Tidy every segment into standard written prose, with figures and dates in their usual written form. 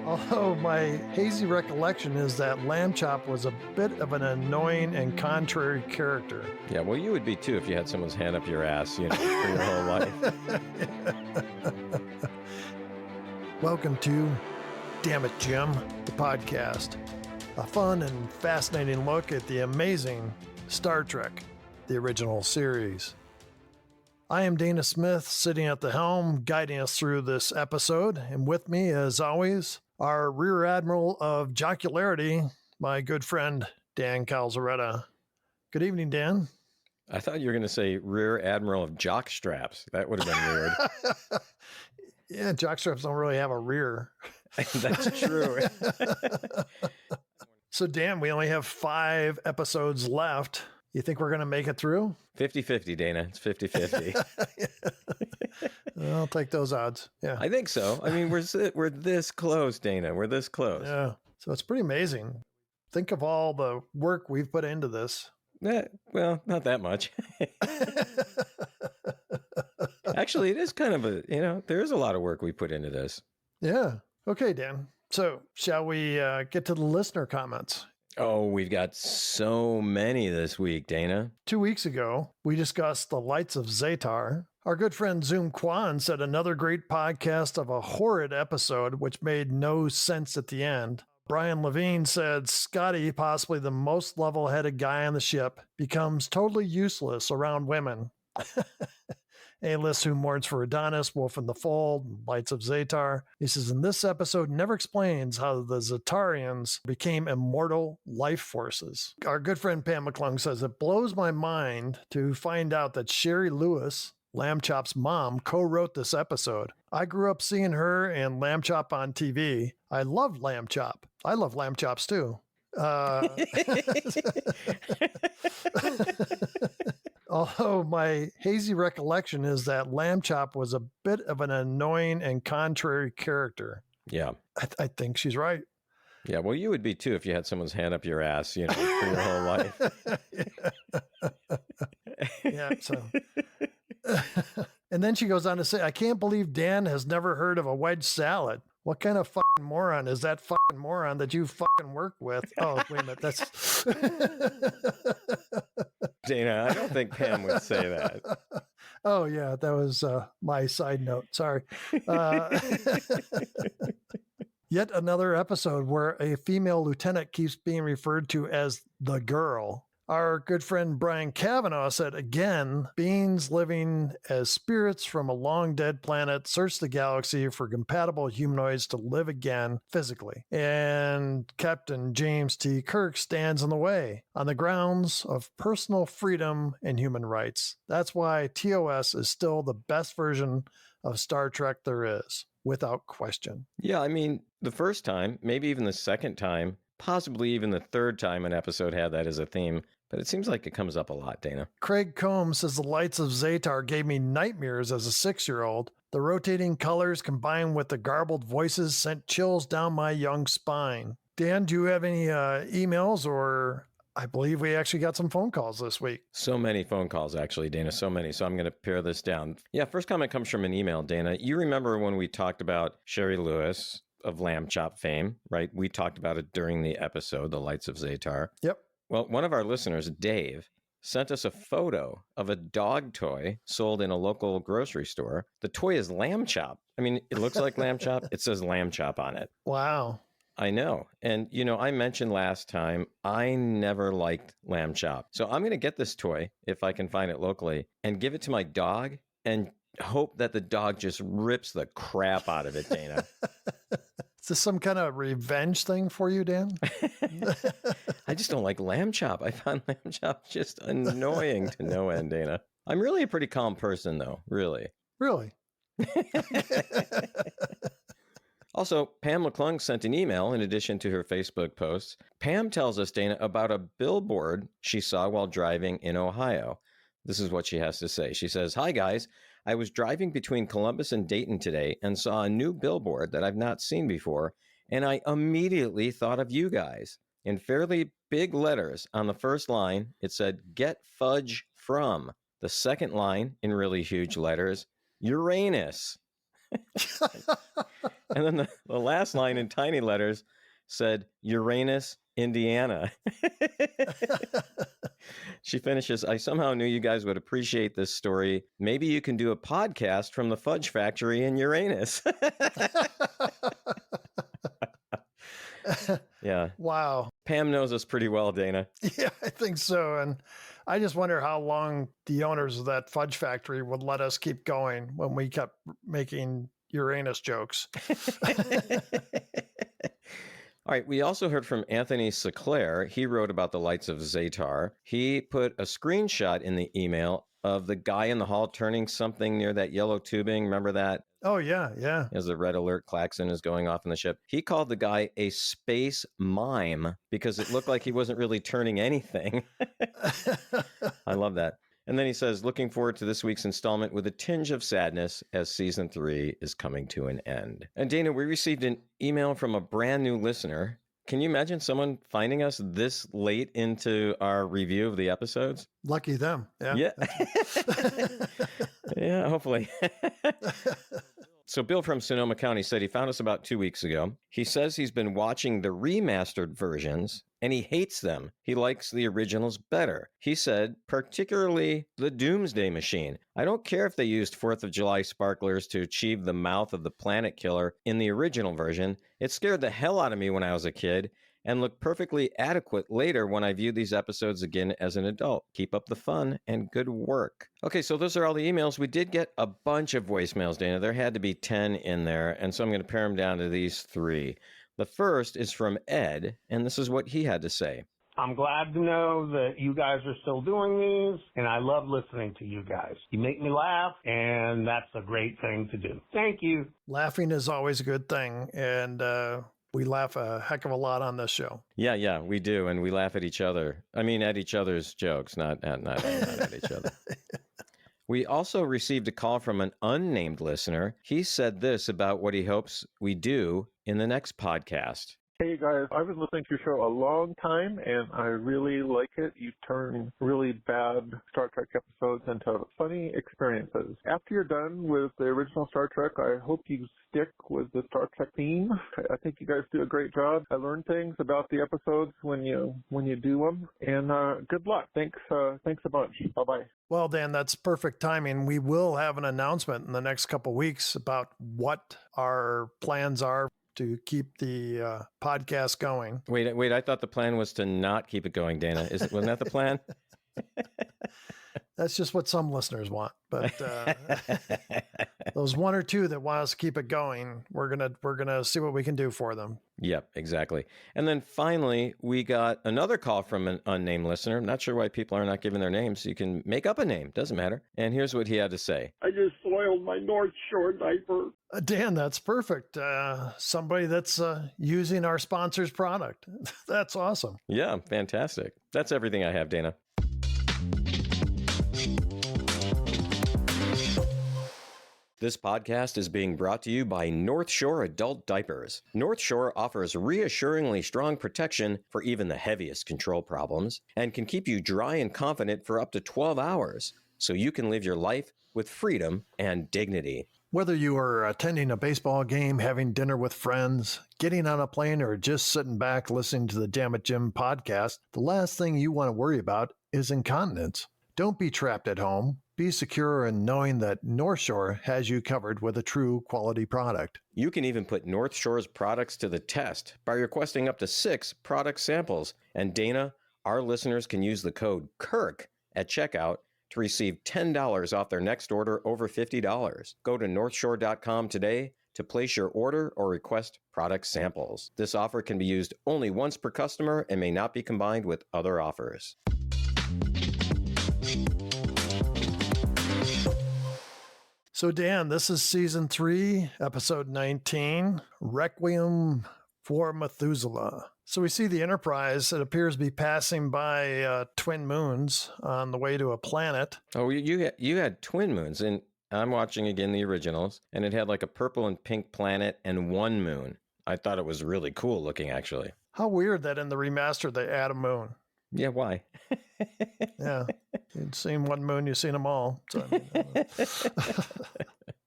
Although my hazy recollection is that Lamb Chop was a bit of an annoying and contrary character. Yeah, well, you would be too if you had someone's hand up your ass, for your whole life. Welcome to Damn It, Jim, the podcast. A fun and fascinating look at the amazing Star Trek, the original series. I am Dana Smith, sitting at the helm, guiding us through this episode. And with me, as always, our Rear Admiral of Jocularity, my good friend, Dan Calzaretta. Good evening, Dan. I thought you were going to say Rear Admiral of Jockstraps. That would have been weird. Yeah, jockstraps don't really have a rear. That's true. So, Dan, we only have 5 episodes left. You think we're going to make it through? 50-50, Dana. It's 50-50. I'll take those odds. Yeah. I think so. I mean, we're this close, Dana. We're this close. Yeah. So it's pretty amazing. Think of all the work we've put into this. Well, not that much. Actually, it is kind of there is a lot of work we put into this. Yeah. Okay, Dan. So shall we get to the listener comments? Oh, we've got so many this week, Dana. 2 weeks ago, we discussed the lights of Zetar. Our good friend Zoom Kwan said another great podcast of a horrid episode, which made no sense at the end. Brian Levine said Scotty, possibly the most level-headed guy on the ship, becomes totally useless around women. A-List, who mourns for Adonis, Wolf in the Fold, Lights of Zetar. He says, in this episode never explains how the Zetarians became immortal life forces. Our good friend Pam McClung says, it blows my mind to find out that Sherry Lewis, Lamb Chop's mom, co-wrote this episode. I grew up seeing her and Lamb Chop on TV. I love Lamb Chop. I love Lamb Chops too. Although my hazy recollection is that Lamb Chop was a bit of an annoying and contrary character. Yeah. I think she's right. Yeah, well, you would be too if you had someone's hand up your ass, for your whole life. Yeah, so. And then she goes on to say, I can't believe Dan has never heard of a wedge salad. What kind of fucking moron is that fucking moron that you fucking work with? Oh, wait a minute. That's Dana, I don't think Pam would say that. Oh, yeah. That was my side note. Sorry. Yet another episode where a female lieutenant keeps being referred to as the girl. Our good friend Brian Kavanaugh said, again, beings living as spirits from a long dead planet search the galaxy for compatible humanoids to live again physically. And Captain James T. Kirk stands in the way on the grounds of personal freedom and human rights. That's why TOS is still the best version of Star Trek there is, without question. Yeah, I mean, the first time, maybe even the second time, possibly even the third time an episode had that as a theme, but it seems like it comes up a lot, Dana. Craig Combs says the lights of Zetar gave me nightmares as a 6-year-old. The rotating colors combined with the garbled voices sent chills down my young spine. Dan, do you have any emails, or I believe we actually got some phone calls this week? So many phone calls, actually, Dana, so many. So I'm going to pare this down. Yeah, first comment comes from an email, Dana. You remember when we talked about Sherry Lewis of Lamb Chop fame, right? We talked about it during the episode, The Lights of Zetar. Yep. Well, one of our listeners, Dave, sent us a photo of a dog toy sold in a local grocery store. The toy is Lamb Chop. I mean, it looks like Lamb Chop. It says Lamb Chop on it. Wow. I know. And, I mentioned last time, I never liked Lamb Chop. So I'm going to get this toy, if I can find it locally, and give it to my dog and hope that the dog just rips the crap out of it, Dana. Is this some kind of revenge thing for you, Dan? I just don't like Lamb Chop. I found Lamb Chop just annoying to no end, Dana. I'm really a pretty calm person, though. Really. Really? Also, Pam McClung sent an email in addition to her Facebook posts. Pam tells us, Dana, about a billboard she saw while driving in Ohio. This is what she has to say. She says, hi, guys. I was driving between Columbus and Dayton today and saw a new billboard that I've not seen before, and I immediately thought of you guys. In fairly big letters on the first line, it said, get fudge from. The second line, in really huge letters, Uranus. And then the last line in tiny letters said, Uranus, Indiana. She finishes, I somehow knew you guys would appreciate this story. Maybe you can do a podcast from the fudge factory in Uranus. Yeah. Wow. Pam knows us pretty well, Dana. Yeah, I think so. And I just wonder how long the owners of that fudge factory would let us keep going when we kept making Uranus jokes. All right, we also heard from Anthony Seclair. He wrote about the lights of Zatar. He put a screenshot in the email of the guy in the hall turning something near that yellow tubing. Remember that? Oh, yeah, yeah. As the red alert klaxon is going off in the ship. He called the guy a space mime because it looked like he wasn't really turning anything. I love that. And then he says, looking forward to this week's installment with a tinge of sadness as season 3 is coming to an end. And Dana, we received an email from a brand new listener. Can you imagine someone finding us this late into our review of the episodes? Lucky them. Yeah. Yeah. Yeah, hopefully. So Bill from Sonoma County said he found us about 2 weeks ago. He says he's been watching the remastered versions and he hates them. He likes the originals better. He said, particularly the Doomsday Machine. I don't care if they used 4th of July sparklers to achieve the mouth of the planet killer in the original version. It scared the hell out of me when I was a kid and looked perfectly adequate later when I viewed these episodes again as an adult. Keep up the fun and good work. Okay, so those are all the emails. We did get a bunch of voicemails, Dana. There had to be 10 in there, and so I'm going to pare them down to these 3. The first is from Ed, and this is what he had to say. I'm glad to know that you guys are still doing these, and I love listening to you guys. You make me laugh, and that's a great thing to do. Thank you. Laughing is always a good thing, and we laugh a heck of a lot on this show. Yeah, we do, and we laugh at each other. I mean, at each other's jokes, not at each other. We also received a call from an unnamed listener. He said this about what he hopes we do in the next podcast. Hey guys, I've been listening to your show a long time and I really like it. You turn really bad Star Trek episodes into funny experiences. After you're done with the original Star Trek, I hope you stick with the Star Trek theme. I think you guys do a great job. I learn things about the episodes when you do them. And good luck. Thanks a bunch. Bye-bye. Well, Dan, that's perfect timing. We will have an announcement in the next couple of weeks about what our plans are to keep the podcast going. Wait, I thought the plan was to not keep it going, Dana. Wasn't that the plan? That's just what some listeners want. But those 1 or 2 that want us to keep it going, we're gonna see what we can do for them. Yep, exactly. And then finally, we got another call from an unnamed listener. I'm not sure why people are not giving their names. You can make up a name. Doesn't matter. And here's what he had to say. I just soiled my North Shore diaper. Dan, that's perfect. Somebody that's using our sponsor's product. That's awesome. Yeah, fantastic. That's everything I have, Dana. This podcast is being brought to you by North Shore Adult Diapers. North Shore offers reassuringly strong protection for even the heaviest control problems and can keep you dry and confident for up to 12 hours so you can live your life with freedom and dignity. Whether you are attending a baseball game, having dinner with friends, getting on a plane, or just sitting back listening to the Damn It Jim podcast, the last thing you want to worry about is incontinence. Don't be trapped at home. Be secure in knowing that North Shore has you covered with a true quality product. You can even put North Shore's products to the test by requesting up to 6 product samples. And Dana, our listeners can use the code KIRK at checkout to receive $10 off their next order over $50. Go to northshore.com today to place your order or request product samples. This offer can be used only once per customer and may not be combined with other offers. So, Dan, this is season 3, episode 19, Requiem for Methuselah. So we see the Enterprise. It appears to be passing by twin moons on the way to a planet. Oh, you had twin moons, and I'm watching again the originals, and it had like a purple and pink planet and 1 moon. I thought it was really cool looking, actually. How weird that in the remaster they add a moon. Yeah, why? Yeah, you'd seen 1 moon, you've seen them all. So, I mean,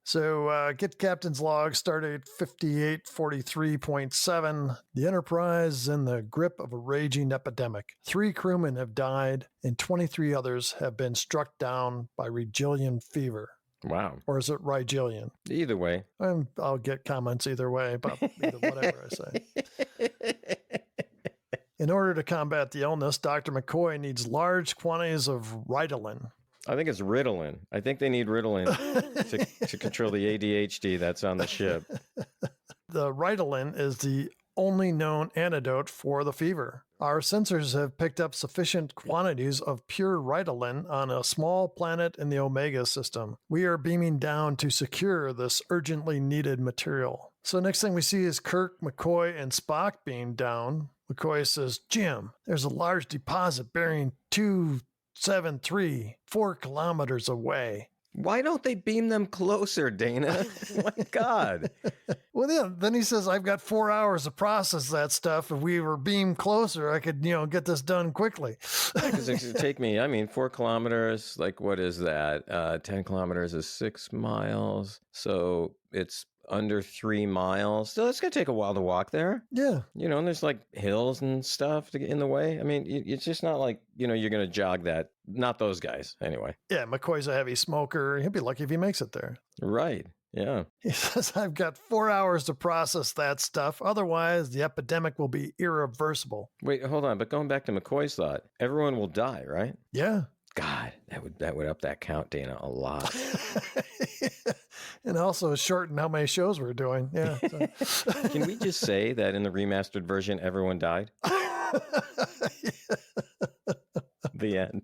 So get Captain's log, stardate 5843.7. The Enterprise is in the grip of a raging epidemic. 3 crewmen have died, and 23 others have been struck down by Rigelian fever. Wow. Or is it Rigelian? Either way. I'll get comments either way about either whatever I say. In order to combat the illness, Dr. McCoy needs large quantities of Ritalin. I think it's Ritalin. I think they need Ritalin to control the ADHD that's on the ship. The Ritalin is the only known antidote for the fever. Our sensors have picked up sufficient quantities of pure Ritalin on a small planet in the Omega system. We are beaming down to secure this urgently needed material. So next thing we see is Kirk, McCoy, and Spock beamed down. McCoy says, Jim, there's a large deposit bearing 273, 4 kilometers away. Why don't they beam them closer, Dana? My God. Well, yeah, then he says, I've got 4 hours to process that stuff. If we were beamed closer, I could, get this done quickly. Because it could take me, 4 kilometers, like what is that? 10 kilometers is 6 miles. So it's under 3 miles. So it's going to take a while to walk there. Yeah. And there's like hills and stuff to get in the way. I mean, it's just not like, you're going to jog that. Not those guys, anyway. Yeah, McCoy's a heavy smoker. He'll be lucky if he makes it there. Right. Yeah. He says, I've got 4 hours to process that stuff. Otherwise, the epidemic will be irreversible. Wait, hold on. But going back to McCoy's thought, everyone will die, right? Yeah. God, that would up that count, Dana, a lot. And also shorten how many shows we're doing. Yeah. So. Can we just say that in the remastered version, everyone died? The end.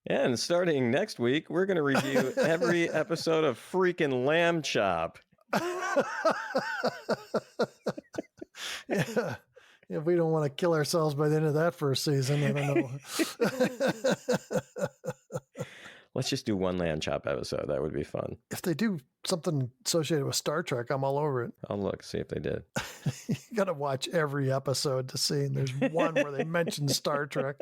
And starting next week, we're going to review every episode of freaking Lamb Chop. Yeah. If we don't want to kill ourselves by the end of that first season, I don't know. Let's just do one Lamb Chop episode. That would be fun. If they do something associated with Star Trek, I'm all over it. I'll look, see if they did. You got to watch every episode to see. And there's one where they mention Star Trek.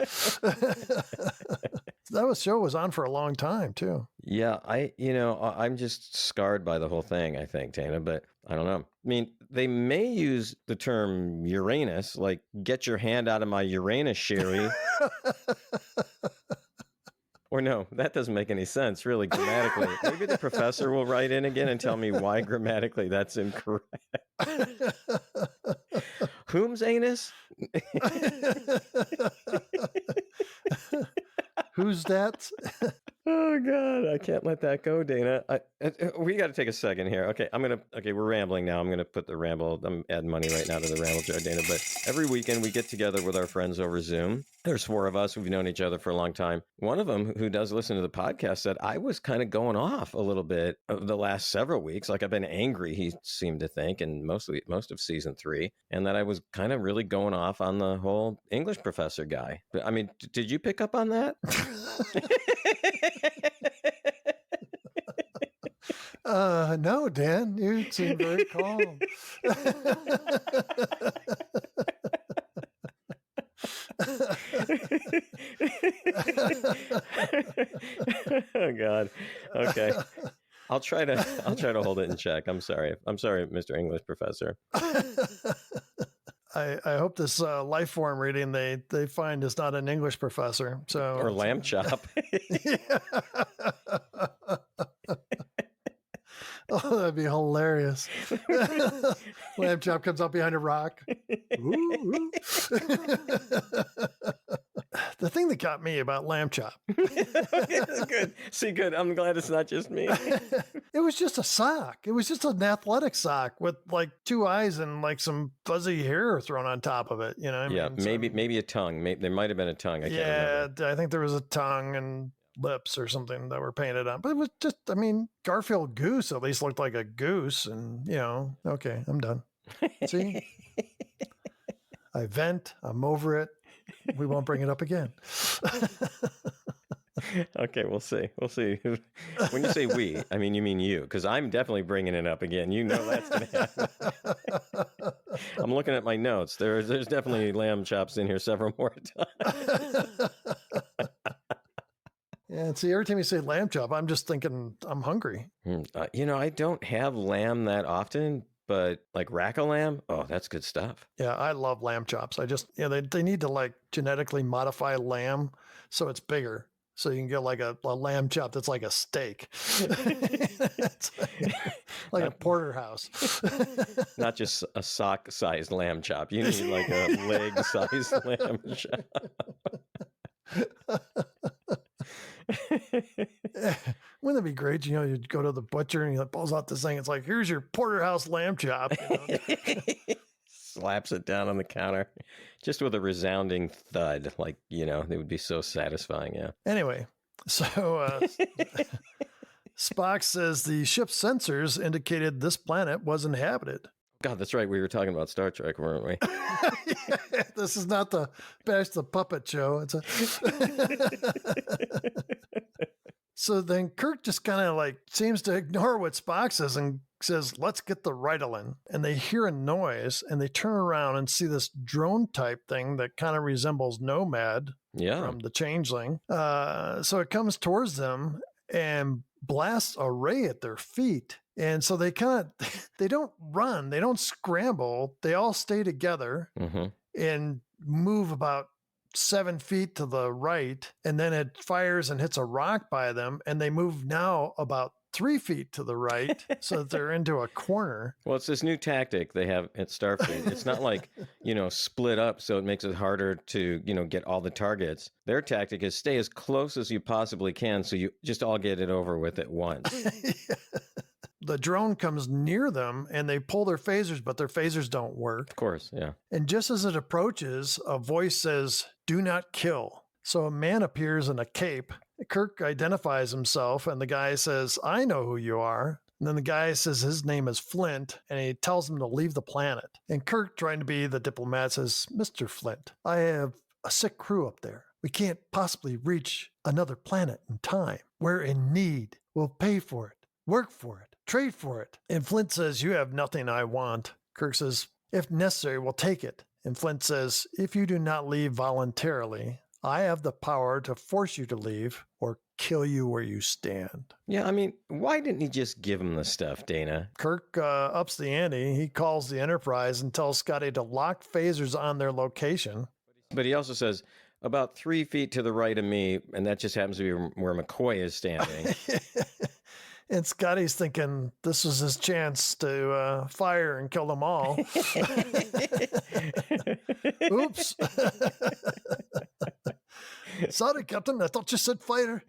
That show was on for a long time, too. Yeah, I'm just scarred by the whole thing, I think, Dana, but I don't know. I mean, they may use the term Uranus, like, get your hand out of my Uranus, Sherry. Or no, that doesn't make any sense, really, grammatically. Maybe the professor will write in again and tell me why grammatically that's incorrect. Whom's anus? Who's that? Oh, God, I can't let that go, Dana. We got to take a second here. Okay, we're rambling now. I'm going to put the ramble. I'm adding money right now to the ramble jar, Dana. But every weekend we get together with our friends over Zoom. There's 4 of us. We've known each other for a long time. One of them who does listen to the podcast said I was kind of going off a little bit of the last several weeks. Like I've been angry, he seemed to think, and most of season 3, and that I was kind of really going off on the whole English professor guy. I mean, did you pick up on that? No, Dan, you seem very calm. Oh, God. Okay. I'll try to hold it in check. I'm sorry, Mr. English professor. I hope this life form reading they find is not an English professor. So or lamb chop. Oh, that'd be hilarious. Lamb chop comes up behind a rock. Ooh, ooh. The thing that got me about lamb chop. Good. See, good. I'm glad it's not just me. It was just a sock. It was just an athletic sock with like 2 eyes and like some fuzzy hair thrown on top of it. Yeah, maybe a tongue. There might have been a tongue. I can't remember. I think there was a tongue and lips or something that were painted on. But it was just, Garfield Goose at least looked like a goose. And, okay, I'm done. See? I vent. I'm over it. We won't bring it up again. Okay, we'll see. When you say we, you mean you, because I'm definitely bringing it up again. You know that's going to happen. I'm looking at my notes. There's definitely lamb chops in here several more times. Yeah, And see, every time you say lamb chop, I'm just thinking I'm hungry. I don't have lamb that often, but like rack of lamb, oh, that's good stuff. Yeah, I love lamb chops. They need to like genetically modify lamb so it's bigger. So you can get like a lamb chop that's like a steak. It's like a porterhouse. Not just a sock-sized lamb chop. You need like a leg-sized lamb chop. Wouldn't that be great? You'd go to the butcher and he pulls out this thing. It's like, here's your porterhouse lamb chop. Slaps it down on the counter just with a resounding thud. Like, they would be so satisfying. Yeah. Anyway, so Spock says the ship's sensors indicated this planet was inhabited. God, that's right. We were talking about Star Trek, weren't we? This is not the Bash the Puppet show. So then Kirk just kind of like seems to ignore what Spock says and says, let's get the Ritalin. And they hear a noise and they turn around and see this drone type thing that kind of resembles Nomad from the Changeling. So it comes towards them and blasts a ray at their feet. And so they don't run, they don't scramble. They all stay together and move about 7 feet to the right. And then it fires and hits a rock by them. And they move now about 3 feet to the right so that they're into a corner. Well, it's this new tactic they have at Starfleet. It's not like, split up so it makes it harder to, get all the targets. Their tactic is stay as close as you possibly can so you just all get it over with at once. The drone comes near them and they pull their phasers, but their phasers don't work. Of course, yeah. And just as it approaches, a voice says, "Do not kill." So a man appears in a cape. Kirk identifies himself and the guy says, "I know who you are." And then the guy says his name is Flint and he tells him to leave the planet. And Kirk, trying to be the diplomat, says, "Mr. Flint, I have a sick crew up there. We can't possibly reach another planet in time. We're in need. We'll pay for it, work for it, trade for it." And Flint says, "You have nothing I want." Kirk says, "If necessary, we'll take it." And Flint says, "If you do not leave voluntarily, I have the power to force you to leave or kill you where you stand." Yeah, I mean, why didn't he just give him the stuff, Dana? Kirk ups the ante. He calls the Enterprise and tells Scotty to lock phasers on their location. But he also says, about 3 feet to the right of me, and that just happens to be where McCoy is standing. And Scotty's thinking this was his chance to fire and kill them all. Oops. Sorry, Captain. I thought you said fire.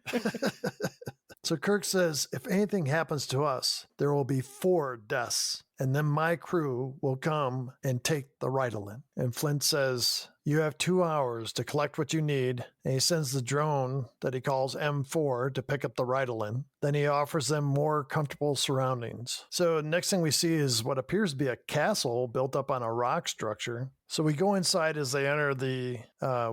So Kirk says, if anything happens to us, there will be 4 deaths. And then my crew will come and take the Ritalin. And Flint says, you have 2 hours to collect what you need. And he sends the drone that he calls M4 to pick up the Ritalin. Then he offers them more comfortable surroundings. So next thing we see is what appears to be a castle built up on a rock structure. So we go inside as they enter the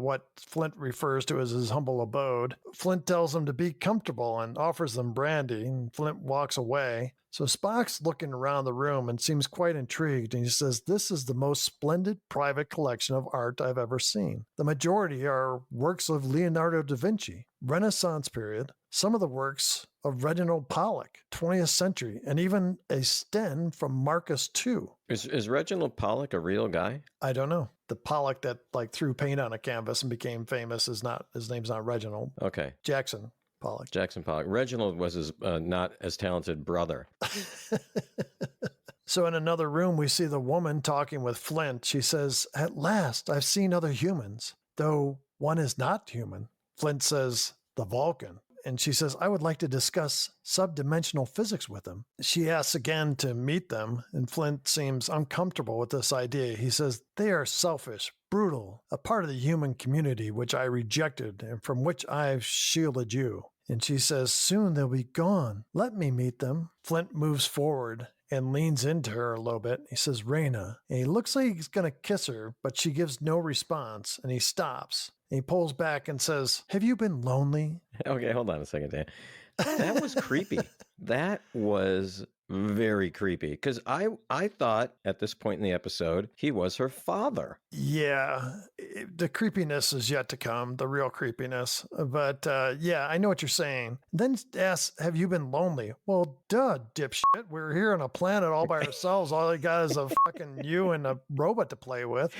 what Flint refers to as his humble abode. Flint tells them to be comfortable and offers them brandy, and Flint walks away. So Spock's looking around the room and seems quite intrigued, and he says, this is the most splendid private collection of art I've ever seen. The majority are works of Leonardo da Vinci, Renaissance period, some of the works of Reginald Pollock, 20th century, and even a Sten from Marcus II. Is Reginald Pollock a real guy? I don't know. The Pollock that threw paint on a canvas and became famous is not, his name's not Reginald. Okay. Jackson Pollock. Jackson Pollock. Reginald was his not as talented brother. So in another room, we see the woman talking with Flint. She says, at last, I've seen other humans, though one is not human. Flint says, the Vulcan. And she says, I would like to discuss subdimensional physics with them. She asks again to meet them, and Flint seems uncomfortable with this idea. He says, they are selfish, brutal, a part of the human community which I rejected and from which I've shielded you. And she says, soon they'll be gone. Let me meet them. Flint moves forward and leans into her a little bit. He says, Raina. And he looks like he's going to kiss her, but she gives no response, and he stops. And he pulls back and says, have you been lonely? Okay, hold on a second, Dan. That was creepy. That was very creepy because I thought at this point in the episode he was her father. Yeah, the creepiness is yet to come, the real creepiness. But yeah, I know what you're saying. Then asks, have you been lonely? Well, duh, dipshit. We're here on a planet all by ourselves. All I got is a fucking you and a robot to play with.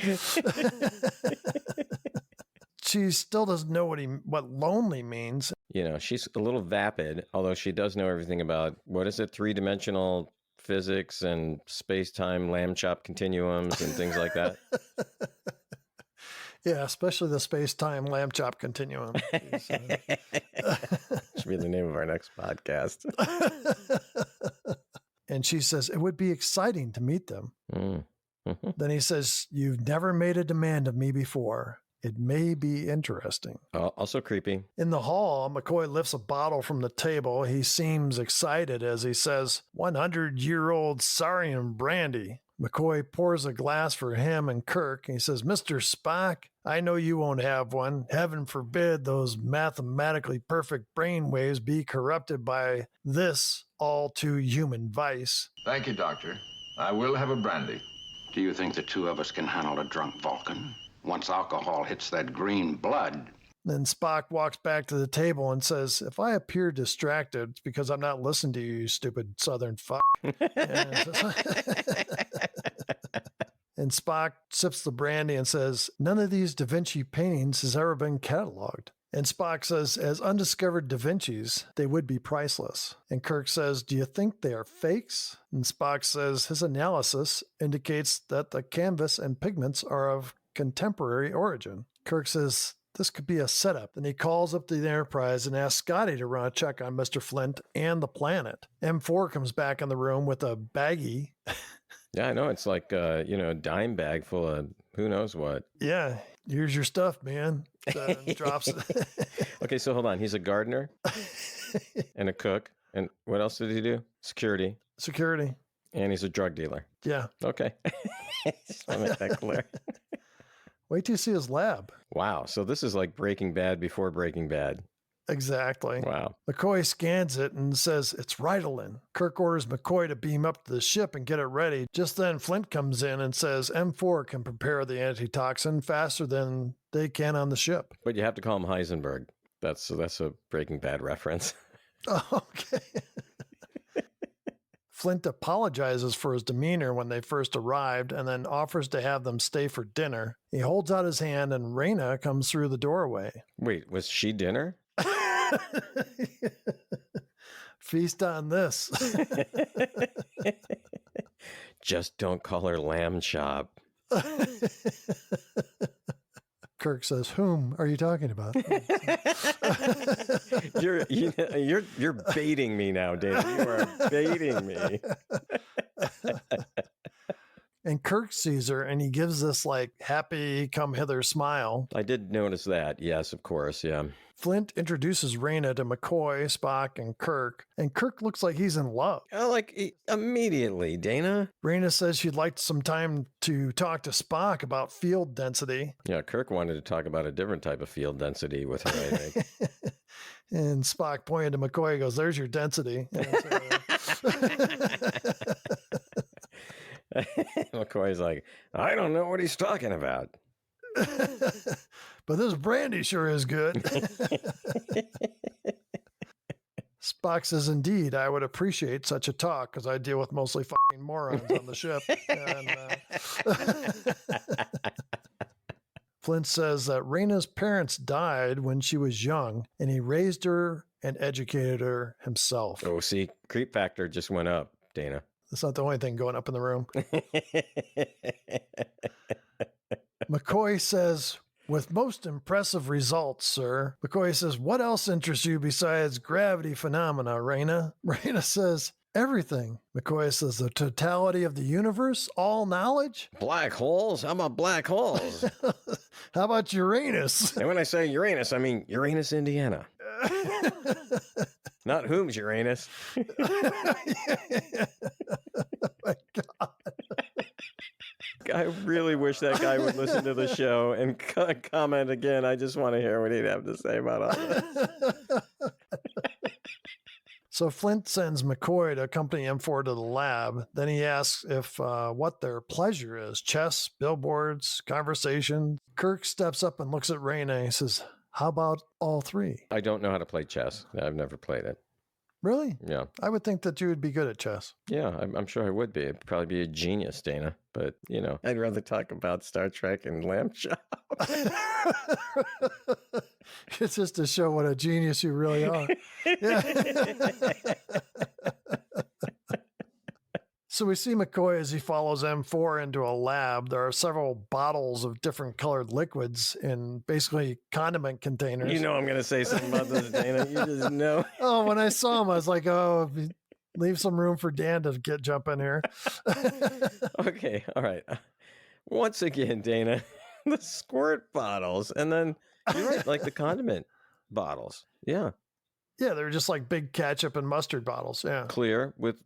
She still doesn't know what lonely means. You know, she's a little vapid, although she does know everything about, what is it, three-dimensional physics and space-time lamb chop continuums and things like that. Yeah, especially the space-time lamb chop continuum. Should be the name of our next podcast. And she says, it would be exciting to meet them. Mm-hmm. Then he says, you've never made a demand of me before. It may be interesting. Also creepy. In the hall, McCoy lifts a bottle from the table. He seems excited as he says, 100-year-old Sarian brandy. McCoy pours a glass for him and Kirk. He says, Mr. Spock, I know you won't have one. Heaven forbid those mathematically perfect brainwaves be corrupted by this all too human vice. Thank you, Doctor. I will have a brandy. Do you think the two of us can handle a drunk Vulcan? Once alcohol hits that green blood. Then Spock walks back to the table and says, if I appear distracted, it's because I'm not listening to you, stupid southern fuck. And Spock sips the brandy and says, none of these Da Vinci paintings has ever been cataloged. And Spock says, as undiscovered Da Vinci's, they would be priceless. And Kirk says, do you think they are fakes? And Spock says, his analysis indicates that the canvas and pigments are of contemporary origin. Kirk says, this could be a setup. Then he calls up the Enterprise and asks Scotty to run a check on Mr. Flint and the planet. M4 comes back in the room with a baggie. Yeah, I know. It's like, a dime bag full of who knows what. Yeah, here's your stuff, man. Drops it. Okay, so hold on. He's a gardener and a cook. And what else did he do? Security. And he's a drug dealer. Yeah. Okay. Just want to make that clear. Wait till you see his lab. Wow. So this is like Breaking Bad before Breaking Bad. Exactly. Wow. McCoy scans it and says it's Ritalin. Kirk orders McCoy to beam up to the ship and get it ready. Just then Flint comes in and says M4 can prepare the antitoxin faster than they can on the ship. But you have to call him Heisenberg. That's a Breaking Bad reference. Okay. Flint apologizes for his demeanor when they first arrived and then offers to have them stay for dinner. He holds out his hand and Raina comes through the doorway. Wait, was she dinner? Feast on this. Just don't call her lamb chop. Kirk says, whom are you talking about? You're baiting me now, Dave. You are baiting me. And Kirk sees her and he gives this like happy come hither smile. I did notice that. Yes, of course. Yeah. Flint introduces Raina to McCoy, Spock, and Kirk looks like he's in love. Immediately, Dana. Raina says she'd like some time to talk to Spock about field density. Yeah, Kirk wanted to talk about a different type of field density with her, I think. And Spock pointed to McCoy and goes, there's your density. McCoy's like, I don't know what he's talking about. But this brandy sure is good. Spock says, indeed, I would appreciate such a talk because I deal with mostly fucking morons on the ship. And, Flint says that Raina's parents died when she was young and he raised her and educated her himself. Oh, see, creep factor just went up, Dana. That's not the only thing going up in the room. McCoy says, with most impressive results, sir. McCoy says, what else interests you besides gravity phenomena, Raina? Raina says, everything. McCoy says, the totality of the universe, all knowledge? Black holes? How about black holes? How about Uranus? And when I say Uranus, I mean Uranus, Indiana. Not whom's Uranus. Oh my God. I really wish that guy would listen to the show and comment again. I just want to hear what he'd have to say about all this. So Flint sends McCoy to accompany M4 to the lab. Then he asks if what their pleasure is. Chess, billboards, conversation. Kirk steps up and looks at Raina. He says, how about all three? I don't know how to play chess. I've never played it. Really? Yeah. I would think that you would be good at chess. Yeah, I'm sure I would be. I'd probably be a genius, Dana. But, I'd rather talk about Star Trek and lamb chop. It's just to show what a genius you really are. Yeah. So we see McCoy as he follows M4 into a lab. There are several bottles of different colored liquids in basically condiment containers. I'm going to say something about this, Dana. You just know. Oh, when I saw him, I was like, oh, leave some room for Dan to jump in here. Okay, all right. Once again, Dana, the squirt bottles, and then you're right, like the condiment bottles. Yeah. Yeah, they're just like big ketchup and mustard bottles. Yeah. Clear with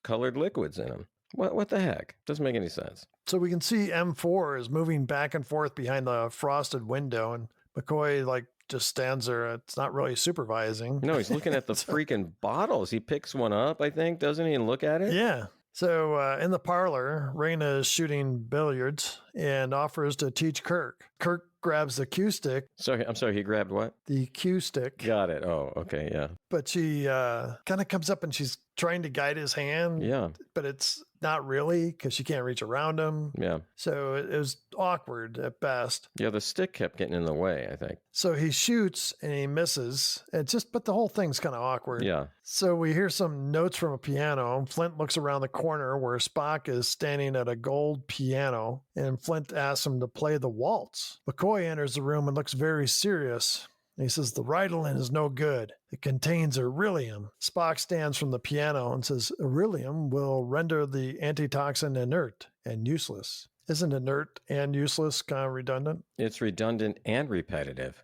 colored liquids in them. What the heck? Doesn't make any sense. So we can see M4 is moving back and forth behind the frosted window, and McCoy just stands there. It's not really supervising. No, he's looking at the freaking bottles. He picks one up, I think, doesn't he, and look at it? Yeah. So in the parlor, Raina is shooting billiards and offers to teach Kirk. Kirk grabs the cue stick. Sorry, I'm sorry, he grabbed what? The cue stick. Got it. Oh, okay, yeah. But she kind of comes up and she's trying to guide his hand. Yeah. But it's not really because she can't reach around him. Yeah. So it was awkward at best. Yeah, the stick kept getting in the way, I think. So he shoots and he misses. But the whole thing's kind of awkward. Yeah. So we hear some notes from a piano. Flint looks around the corner where Spock is standing at a gold piano, and Flint asks him to play the waltz. McCoy enters the room and looks very serious. He says, the Ritalin is no good. It contains beryllium. Spock stands from the piano and says, beryllium will render the antitoxin inert and useless. Isn't inert and useless kind of redundant? It's redundant and repetitive.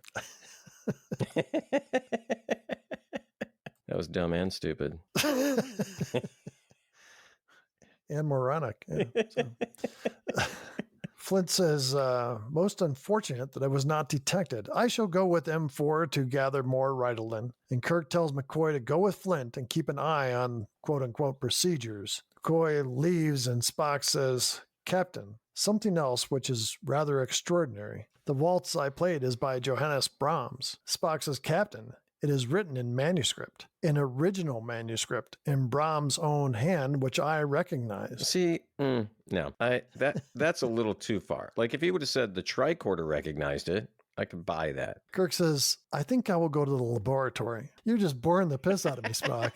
That was dumb and stupid. And moronic. Yeah, so. Flint says, most unfortunate that I was not detected. I shall go with M4 to gather more Ritalin. And Kirk tells McCoy to go with Flint and keep an eye on quote-unquote procedures. McCoy leaves and Spock says, Captain, something else which is rather extraordinary. The waltz I played is by Johannes Brahms. Spock says, Captain, it is written in manuscript, an original manuscript in Brahms' own hand, which I recognize. See, no, that's a little too far. Like if he would have said the tricorder recognized it, I could buy that. Kirk says, I think I will go to the laboratory. You're just boring the piss out of me, Spock.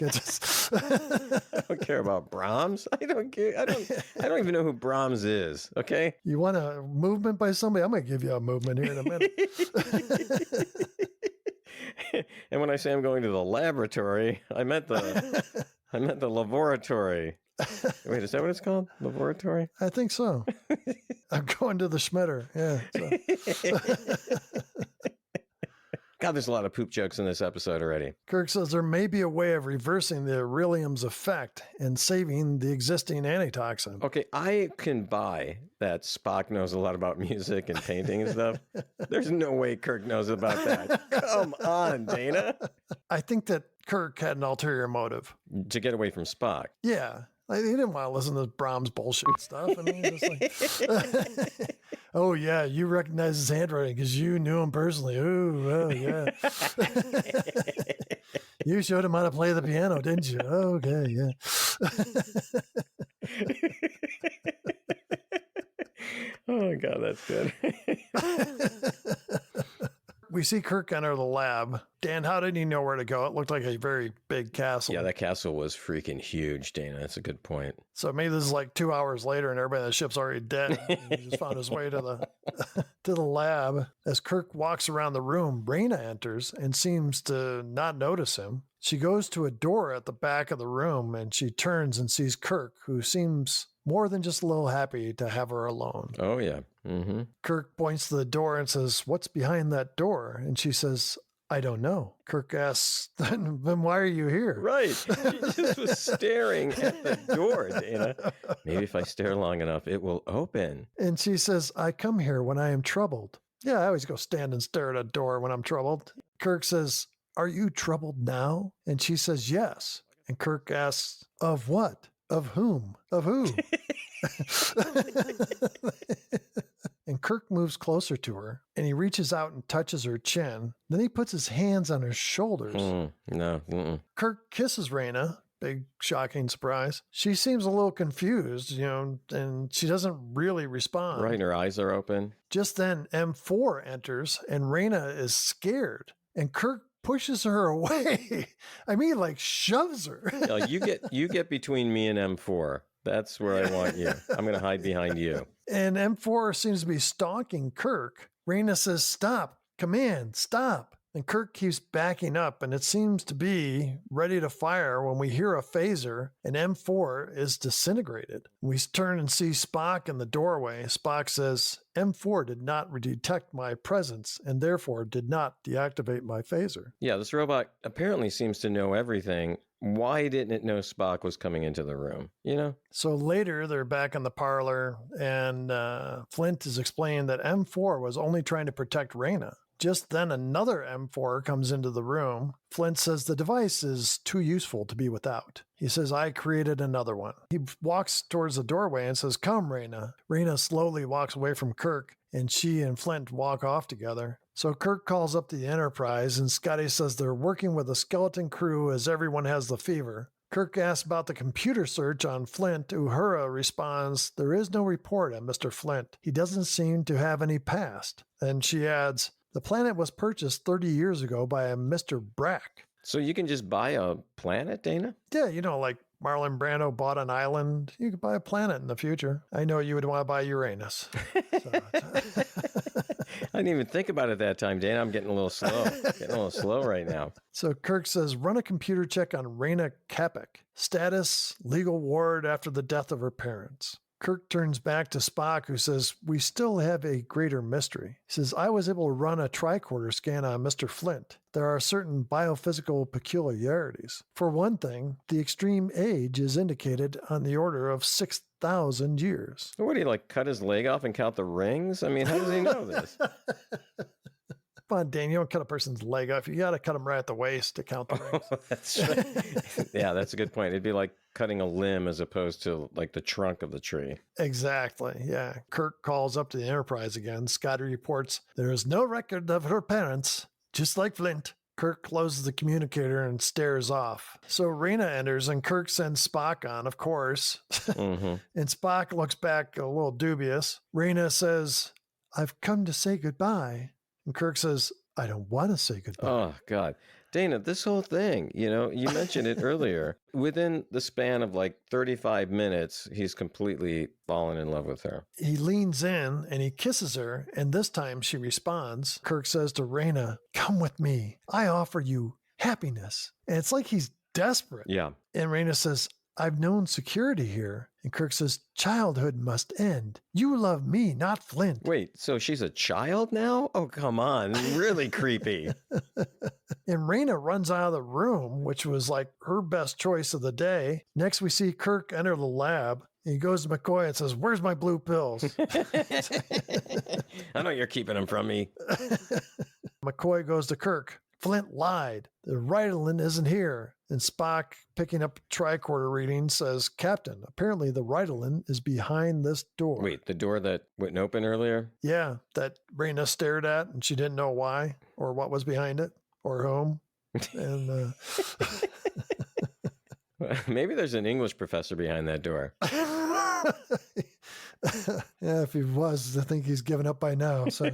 I don't care about Brahms. I don't care. I don't even know who Brahms is. Okay. You want a movement by somebody? I'm going to give you a movement here in a minute. And when I say I'm going to the laboratory, I meant the laboratory. Wait, is that what it's called? Laboratory? I think so. I'm going to the Schmitter. Yeah. So. God, there's a lot of poop jokes in this episode already. Kirk says there may be a way of reversing the beryllium's effect and saving the existing antitoxin. Okay, I can buy that Spock knows a lot about music and painting and stuff. There's no way Kirk knows about that. Come on, Dana. I think that Kirk had an ulterior motive. To get away from Spock. Yeah. He didn't want to listen to Brahms bullshit stuff. I mean, just like, oh, yeah, you recognize his handwriting because you knew him personally. Ooh, oh, yeah. You showed him how to play the piano, didn't you? Oh, okay, yeah. Oh, God, that's good. We see Kirk enter the lab. Dan, how did he know where to go? It looked like a very big castle. Yeah, that castle was freaking huge, Dana. That's a good point. So maybe this is like 2 hours later and everybody on the ship's already dead. He just found his way to the lab. As Kirk walks around the room, Raina enters and seems to not notice him. She goes to a door at the back of the room and she turns and sees Kirk, who seems more than just a little happy to have her alone. Oh, yeah. Mm-hmm. Kirk points to the door and says, what's behind that door? And she says, I don't know. Kirk asks, then why are you here? Right. She just was staring at the door, Dana. Maybe if I stare long enough, it will open. And she says, I come here when I am troubled. Yeah, I always go stand and stare at a door when I'm troubled. Kirk says, are you troubled now? And she says, yes. And Kirk asks, of what? Of whom? Of who? And Kirk moves closer to her, and he reaches out and touches her chin. Then he puts his hands on her shoulders. No. Mm-mm. Kirk kisses Raina. Big, shocking surprise. She seems a little confused, and she doesn't really respond. Right, and her eyes are open. Just then, M4 enters, and Raina is scared, and Kirk pushes her away. I mean, like shoves her. No, you get between me and M4. That's where I want you. I'm going to hide behind you. And M4 seems to be stalking Kirk. Raina says, stop, command, stop. And Kirk keeps backing up, and it seems to be ready to fire when we hear a phaser, and M4 is disintegrated. We turn and see Spock in the doorway. Spock says, M4 did not detect my presence, and therefore did not deactivate my phaser. Yeah, this robot apparently seems to know everything. Why didn't it know Spock was coming into the room? So later, they're back in the parlor, and Flint is explaining that M4 was only trying to protect Raina. Just then, another M4 comes into the room. Flint says the device is too useful to be without. He says, I created another one. He walks towards the doorway and says, come, Raina. Raina slowly walks away from Kirk, and she and Flint walk off together. So Kirk calls up the Enterprise, and Scotty says they're working with a skeleton crew as everyone has the fever. Kirk asks about the computer search on Flint. Uhura responds, there is no report on Mr. Flint. He doesn't seem to have any past. And she adds, the planet was purchased 30 years ago by a Mr. Brack. So you can just buy a planet, Dana? Yeah, like Marlon Brando bought an island. You could buy a planet in the future. I know you would want to buy Uranus. I didn't even think about it that time, Dana. I'm getting a little slow right now. So Kirk says, run a computer check on Raina Kapik. Status, legal ward after the death of her parents. Kirk turns back to Spock, who says, we still have a greater mystery. He says, I was able to run a tricorder scan on Mr. Flint. There are certain biophysical peculiarities. For one thing, the extreme age is indicated on the order of 6,000 years. What, do you cut his leg off and count the rings? I mean, how does he know this? Come on, Dan, you don't cut a person's leg off. You got to cut them right at the waist to count the rings. That's right. Yeah, that's a good point. It'd be like cutting a limb as opposed to the trunk of the tree. Exactly. Yeah. Kirk calls up to the Enterprise again. Scotty reports there is no record of her parents, just like Flint. Kirk closes the communicator and stares off. So Raina enters and Kirk sends Spock on, of course. Mm-hmm. And Spock looks back a little dubious. Raina says, I've come to say goodbye. And Kirk says, I don't want to say goodbye. Oh, God. Dana, this whole thing, you mentioned it earlier. Within the span of 35 minutes, he's completely fallen in love with her. He leans in and he kisses her, and this time she responds. Kirk says to Raina, come with me. I offer you happiness. And it's like he's desperate. Yeah. And Raina says, I've known security here. And Kirk says, childhood must end. You love me, not Flint. Wait, so she's a child now? Oh, come on. Really creepy. And Raina runs out of the room, which was her best choice of the day. Next, we see Kirk enter the lab. He goes to McCoy and says, where's my blue pills? I know you're keeping them from me. McCoy goes to Kirk. Flint lied. The Ritalin isn't here. And Spock, picking up tricorder reading, says, Captain, apparently the Ritalin is behind this door. Wait, the door that wouldn't open earlier? Yeah, that Raina stared at, and she didn't know why or what was behind it or whom. And maybe there's an English professor behind that door. Yeah, if he was, I think he's given up by now. So.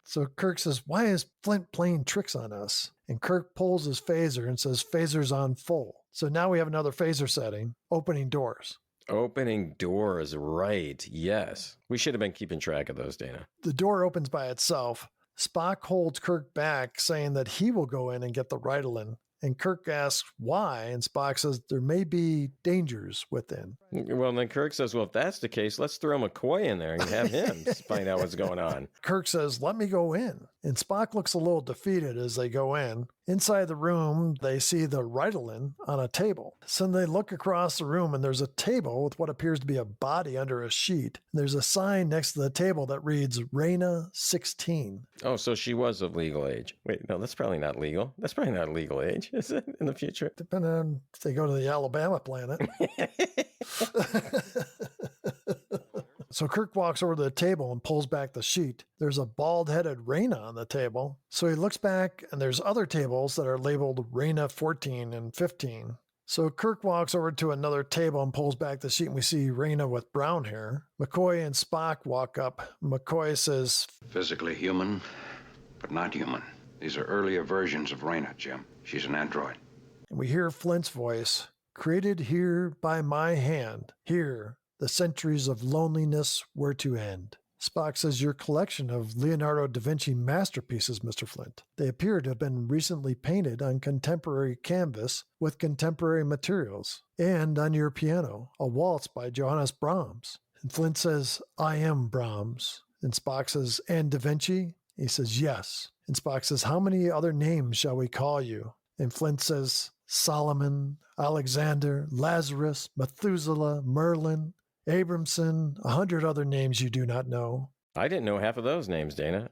So Kirk says, why is Flint playing tricks on us? And Kirk pulls his phaser and says, phaser's on full. So now we have another phaser setting, opening doors. Opening doors, right. Yes. We should have been keeping track of those, Dana. The door opens by itself. Spock holds Kirk back, saying that he will go in and get the Ritalin. And Kirk asks why, and Spock says there may be dangers within. Well, then Kirk says, well, if that's the case, let's throw McCoy in there and have him find out what's going on. Kirk says, let me go in. And Spock looks a little defeated as they go in. Inside the room, they see the Ritalin on a table. So they look across the room and there's a table with what appears to be a body under a sheet. There's a sign next to the table that reads Reyna 16. Oh, so she was of legal age. Wait, no, that's probably not legal. That's probably not legal age, is it, in the future? Depending on if they go to the Alabama planet. So Kirk walks over to the table and pulls back the sheet. There's a bald-headed Reyna on the table. So he looks back, and there's other tables that are labeled Reyna 14 and 15. So Kirk walks over to another table and pulls back the sheet, and we see Reyna with brown hair. McCoy and Spock walk up. McCoy says, Physically human, but not human. These are earlier versions of Reyna, Jim. She's an android. And we hear Flint's voice, created here by my hand. Here, the centuries of loneliness were to end. Spock says, your collection of Leonardo da Vinci masterpieces, Mr. Flint. They appear to have been recently painted on contemporary canvas with contemporary materials. And on your piano, a waltz by Johannes Brahms. And Flint says, I am Brahms. And Spock says, and da Vinci? He says, yes. And Spock says, how many other names shall we call you? And Flint says, Solomon, Alexander, Lazarus, Methuselah, Merlin, Abramson, 100 other names you do not know. I didn't know half of those names, Dana.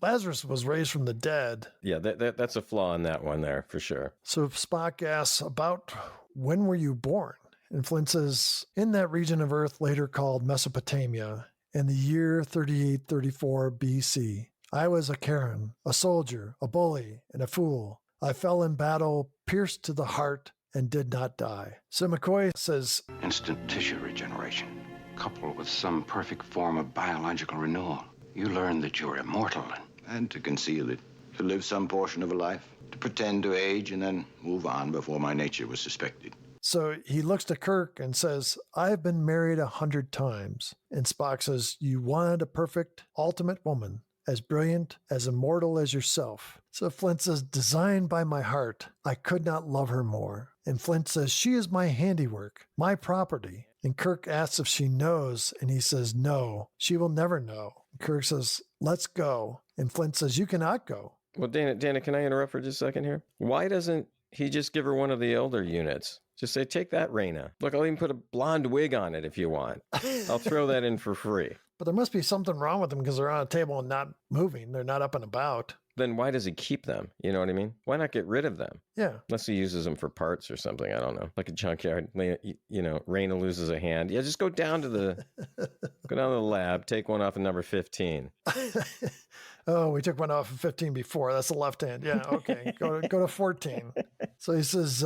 Lazarus was raised from the dead. Yeah, that's a flaw in that one there, for sure. So Spock asks, about when were you born? And Flint says, in that region of Earth later called Mesopotamia, in the year 3834 BC. I was a Karen, a soldier, a bully, and a fool. I fell in battle, pierced to the heart, and did not die. So McCoy says, Instant tissue regeneration, coupled with some perfect form of biological renewal. You learn that you're immortal. And to conceal it, to live some portion of a life, to pretend to age and then move on before my nature was suspected. So he looks to Kirk and says, I've been married 100 times. And Spock says, you wanted a perfect, ultimate woman, as brilliant, as immortal as yourself. So Flint says, designed by my heart, I could not love her more. And Flint says, she is my handiwork, my property. And Kirk asks if she knows, and he says, no, she will never know. And Kirk says, let's go. And Flint says, you cannot go. Well, Dana, can I interrupt for just a second here? Why doesn't he just give her one of the elder units? Just say, take that, Reyna. Look, I'll even put a blonde wig on it if you want. I'll throw that in for free. But there must be something wrong with them because they're on a table and not moving. They're not up and about. Then why does he keep them? You know what I mean? Why not get rid of them? Yeah. Unless he uses them for parts or something. I don't know. Like a junkyard. You know, Reyna loses a hand. Yeah, just go down to the lab, take one off of number 15. Oh, we took one off of 15 before. That's the left hand. Yeah, okay. Go to 14. So he says,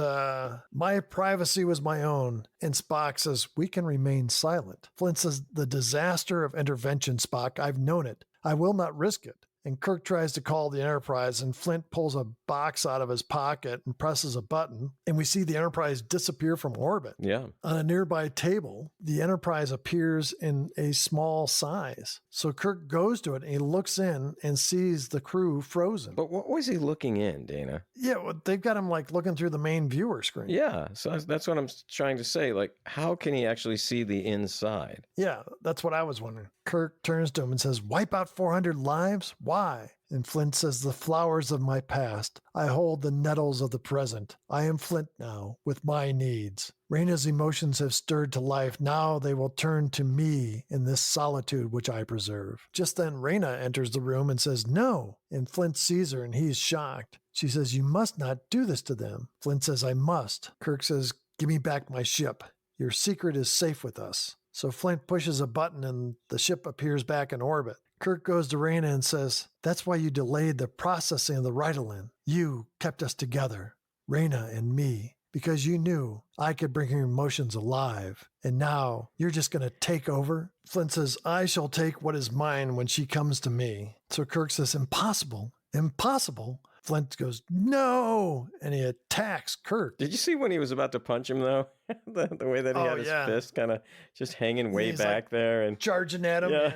my privacy was my own. And Spock says, we can remain silent. Flint says, the disaster of intervention, Spock, I've known it. I will not risk it. And Kirk tries to call the Enterprise, and Flint pulls a box out of his pocket and presses a button, and we see the Enterprise disappear from orbit. Yeah. On a nearby table, the Enterprise appears in a small size. So Kirk goes to it, and he looks in and sees the crew frozen. But what was he looking in, Dana? Yeah, well, they've got him like looking through the main viewer screen. Yeah, so that's what I'm trying to say. Like, how can he actually see the inside? Yeah, that's what I was wondering. Kirk turns to him and says, wipe out 400 lives? Why? And Flint says, the flowers of my past. I hold the nettles of the present. I am Flint now, with my needs. Reyna's emotions have stirred to life. Now they will turn to me in this solitude which I preserve. Just then Reyna enters the room and says, no. And Flint sees her and he's shocked. She says, you must not do this to them. Flint says, I must. Kirk says, give me back my ship. Your secret is safe with us. So Flint pushes a button and the ship appears back in orbit. Kirk goes to Reyna and says, that's why you delayed the processing of the Ritalin. You kept us together, Reyna and me, because you knew I could bring her emotions alive. And now you're just going to take over? Flint says, I shall take what is mine when she comes to me. So Kirk says, impossible, impossible. Flint goes, no, and he attacks Kirk. Did you see when he was about to punch him, though? the way that he had his fist kind of just hanging way back like there. And charging at him. Yeah.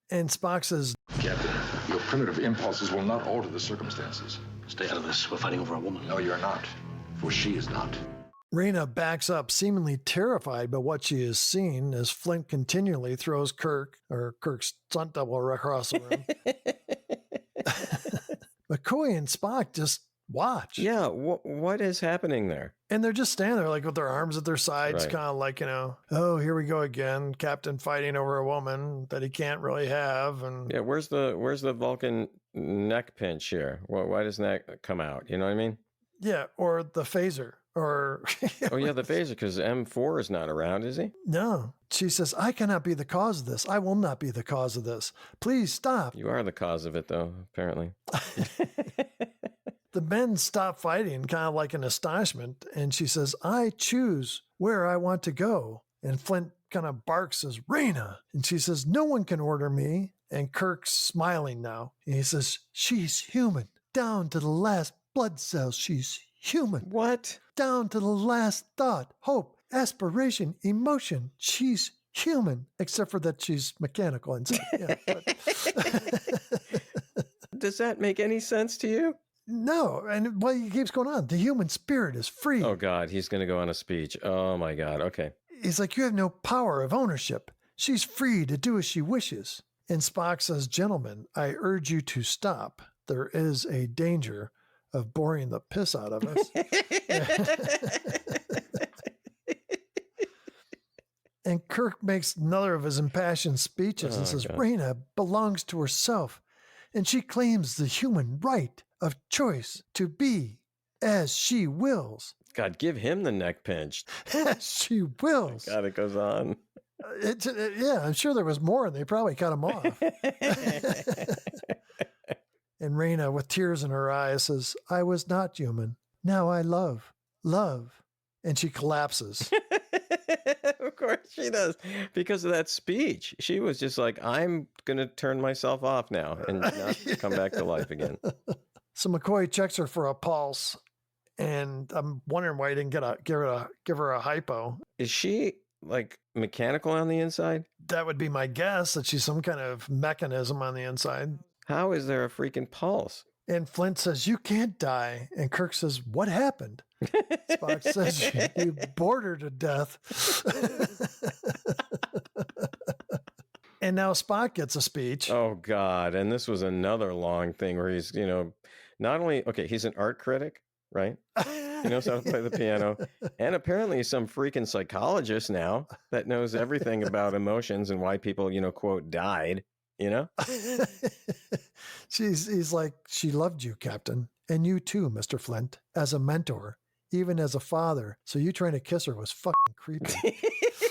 And Spock says, Captain, your primitive impulses will not alter the circumstances. Stay out of this. We're fighting over a woman. No, you're not, for she is not. Raina backs up, seemingly terrified by what she has seen, as Flint continually throws Kirk's stunt double, across the room. McCoy and Spock just watch. Yeah, what is happening there? And they're just standing there like with their arms at their sides, Right. kind of like, oh, here we go again. Captain fighting over a woman that he can't really have. And Yeah, where's the Vulcan neck pinch here? Why doesn't that come out? You know what I mean? yeah, or the phaser. Or Oh, yeah, the phaser, because M4 is not around, is he? no. She says, I cannot be the cause of this. I will not be the cause of this. Please stop. You are the cause of it, though, apparently. The men stop fighting, kind of like in astonishment. And she says, I choose where I want to go. And Flint kind of barks, says, Raina. And she says, no one can order me. And Kirk's smiling now. And he says, she's human. Down to the last blood cell, she's human. What? Down to the last thought, hope, aspiration, emotion. She's human, except for that she's mechanical inside. Yeah, Does that make any sense to you? no, and well, he keeps going on. The human spirit is free. Oh, God, he's going to go on a speech. Oh, my God. Okay. He's like, you have no power of ownership. She's free to do as she wishes. And Spock says, gentlemen, I urge you to stop. There is a danger of boring the piss out of us. And Kirk makes another of his impassioned speeches and says, God. Raina belongs to herself, and she claims the human right of choice to be as she wills. God, give him the neck pinch. As she wills. God, it goes on. Yeah, I'm sure there was more, and they probably cut him off. And Raina, with tears in her eyes, says, I was not human. Now I love. And she collapses. Of course she does. Because of that speech. She was just like, I'm going to turn myself off now and not come back to life again. So McCoy checks her for a pulse, and I'm wondering why he didn't give her a hypo. Is she like mechanical on the inside? That would be my guess, that she's some kind of mechanism on the inside. How is there a freaking pulse? And Flint says, you can't die. And Kirk says, what happened? Spock says, you bored her to death. And now Spock gets a speech. Oh, God. And this was another long thing where he's, not only, okay, he's an art critic, right? He knows how to play the piano. And apparently he's some freaking psychologist now that knows everything about emotions and why people, quote, died, He's like, she loved you, Captain. And you too, Mr. Flint, as a mentor, even as a father. So you trying to kiss her was fucking creepy.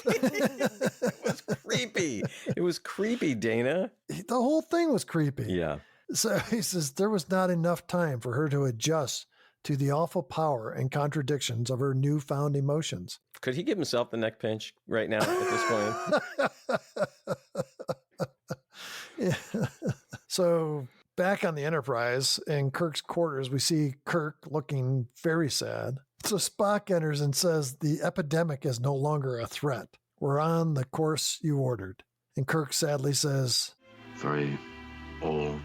It was creepy. It was creepy, Dana. The whole thing was creepy. Yeah. So he says there was not enough time for her to adjust to the awful power and contradictions of her newfound emotions. Could he give himself the neck pinch right now at this point? Yeah. So back on the Enterprise in Kirk's quarters, we see Kirk looking very sad. So Spock enters and says the epidemic is no longer a threat. We're on the course you ordered. And Kirk sadly says, Very old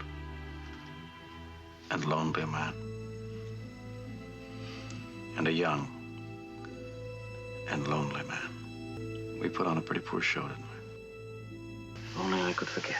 and lonely man. And a young and lonely man. We put on a pretty poor show, didn't we? If only I could forget.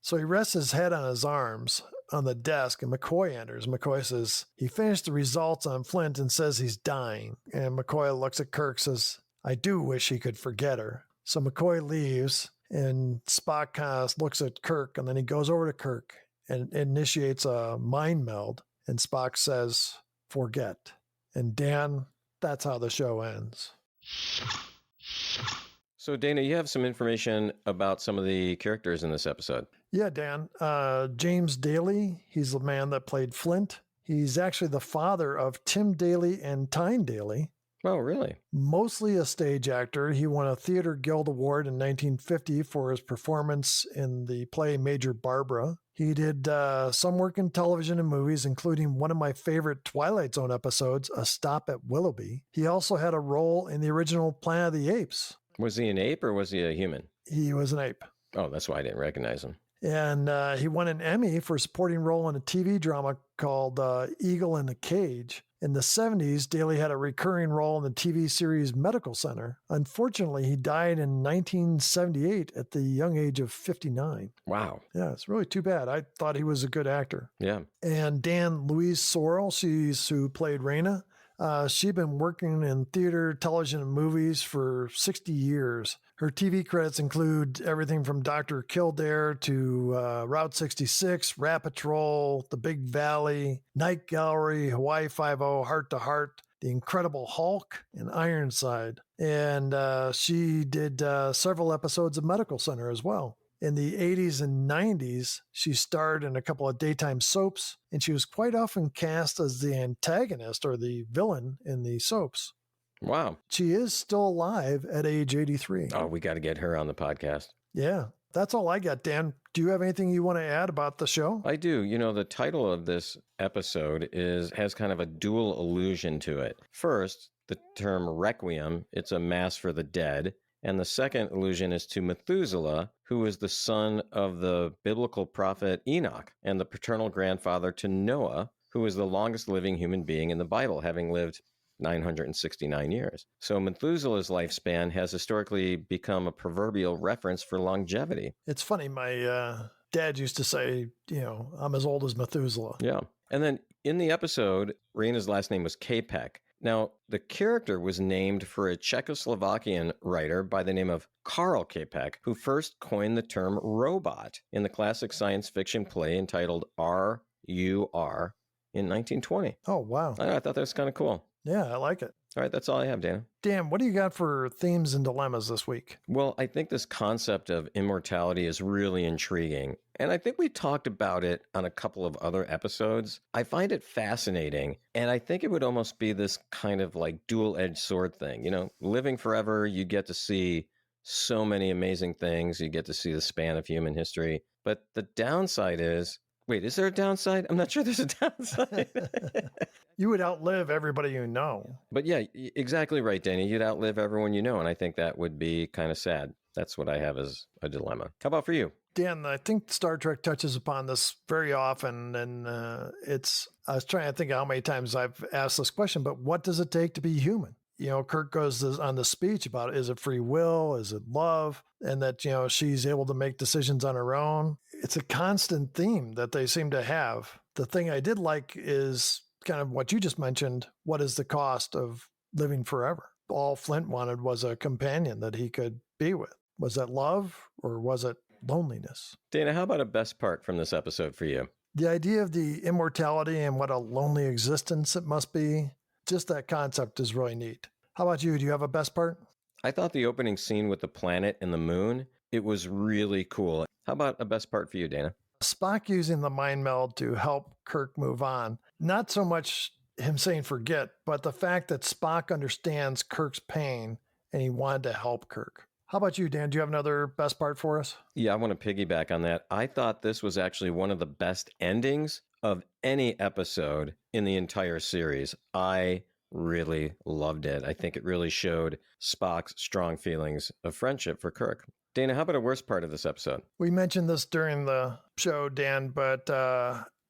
So he rests his head on his arms on the desk, and McCoy enters. McCoy says he finished the results on Flint and says he's dying. And McCoy looks at Kirk, says, I do wish he could forget her. So McCoy leaves, and Spock kind of looks at Kirk, and then he goes over to Kirk and initiates a mind meld. And Spock says, forget. And Dan, that's how the show ends. So, Dana, you have some information about some of the characters in this episode. Yeah, Dan. James Daly, he's the man that played Flint. He's actually the father of Tim Daly and Tyne Daly. Oh, really? Mostly a stage actor. He won a Theatre Guild Award in 1950 for his performance in the play Major Barbara. He did some work in television and movies, including one of my favorite Twilight Zone episodes, A Stop at Willoughby. He also had a role in the original Planet of the Apes. Was he an ape or was he a human? He was an ape. Oh, that's why I didn't recognize him. And he won an Emmy for a supporting role in a TV drama called Eagle in the Cage. In the 70s, Daly had a recurring role in the TV series Medical Center. Unfortunately, he died in 1978 at the young age of 59. Wow. Yeah, it's really too bad. I thought he was a good actor. Yeah. And Dan Louise Sorrell, who played Raina. She'd been working in theater, television, and movies for 60 years. Her TV credits include everything from Dr. Kildare to Route 66, Rat Patrol, The Big Valley, Night Gallery, Hawaii Five-0, Heart to Heart, The Incredible Hulk, and Ironside. And she did several episodes of Medical Center as well. In the 80s and 90s, she starred in a couple of daytime soaps, and she was quite often cast as the antagonist or the villain in the soaps. Wow. She is still alive at age 83. Oh, we got to get her on the podcast. Yeah, that's all I got, Dan. Do you have anything you want to add about the show? I do. You know, the title of this episode has kind of a dual allusion to it. First, the term Requiem, it's a mass for the dead. And the second allusion is to Methuselah, who is the son of the biblical prophet Enoch and the paternal grandfather to Noah, who is the longest living human being in the Bible, having lived 969 years. So Methuselah's lifespan has historically become a proverbial reference for longevity. It's funny. My dad used to say, I'm as old as Methuselah. Yeah. And then in the episode, Raina's last name was Kapek. Now, the character was named for a Czechoslovakian writer by the name of Karl Kapek, who first coined the term robot in the classic science fiction play entitled R.U.R. in 1920. Oh, wow. I thought that was kind of cool. Yeah, I like it. All right, that's all I have, Dana. Dan, what do you got for themes and dilemmas this week? Well, I think this concept of immortality is really intriguing. And I think we talked about it on a couple of other episodes. I find it fascinating. And I think it would almost be this kind of like dual-edged sword thing. You know, living forever, you get to see so many amazing things. You get to see the span of human history. But the downside is, wait, is there a downside? I'm not sure there's a downside. You would outlive everybody you know. But yeah, exactly right, Danny. You'd outlive everyone you know. And I think that would be kind of sad. That's what I have as a dilemma. How about for you? Dan, I think Star Trek touches upon this very often. And I was trying to think of how many times I've asked this question, but what does it take to be human? Kirk goes on the speech about, is it free will? Is it love? And that, she's able to make decisions on her own. It's a constant theme that they seem to have. The thing I did like is kind of what you just mentioned. What is the cost of living forever? All Flint wanted was a companion that he could be with. Was that love or was it loneliness? Dana, how about a best part from this episode for you? The idea of the immortality and what a lonely existence it must be. Just that concept is really neat. How about you? Do you have a best part? I thought the opening scene with the planet and the moon, it was really cool. How about a best part for you, Dana? Spock using the mind meld to help Kirk move on. Not so much him saying forget, but the fact that Spock understands Kirk's pain and he wanted to help Kirk. How about you, Dan? Do you have another best part for us? Yeah, I want to piggyback on that. I thought this was actually one of the best endings of any episode in the entire series. I really loved it. I think it really showed Spock's strong feelings of friendship for Kirk. Dana, how about a worst part of this episode? We mentioned this during the show, Dan, but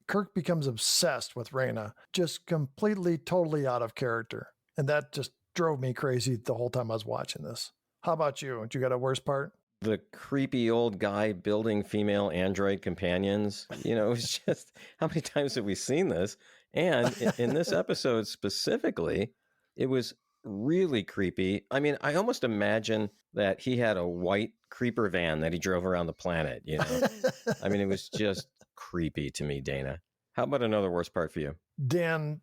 Kirk becomes obsessed with Raina, just completely, totally out of character. And that just drove me crazy the whole time I was watching this. How about you? Do you got a worst part? The creepy old guy building female android companions. It's just, how many times have we seen this? And in this episode specifically, it was really creepy. I mean, I almost imagine that he had a white creeper van that he drove around the planet, I mean, it was just creepy to me, Dana. How about another worst part for you? Dan,